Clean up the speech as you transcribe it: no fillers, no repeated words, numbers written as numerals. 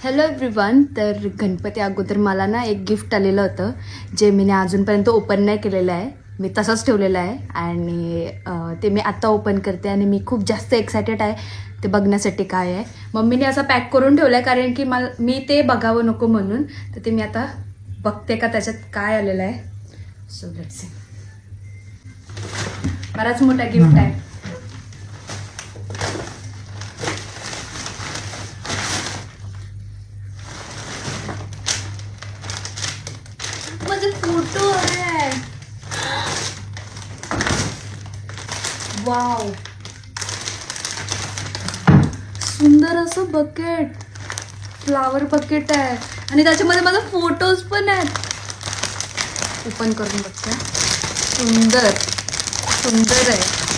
Hello everyone. तर गणपती अगोदर मला ना एक गिफ्ट आलेलं होतं जे मी अजूनपर्यंत ओपन नाही केलेलं आहे. मी तसंच ठेवलेलं आहे आणि ते मी आत्ता ओपन करते आणि मी खूप जास्त एक्सायटेड आहे ते बघण्यासाठी काय आहे. मम्मीने असं पॅक करून ठेवलं आहे कारण की मी ते बघावं नको म्हणून. तर ते मी आता बघते का त्याच्यात काय आलेलं आहे. So let's see. बराच मोठा गिफ्ट आहे. माझे फोटो आहे. वाव, सुंदर असं बकेट, फ्लावर बकेट आहे आणि त्याच्यामध्ये माझे फोटोज पण आहेत. ओपन करून बघते. सुंदर सुंदर आहे.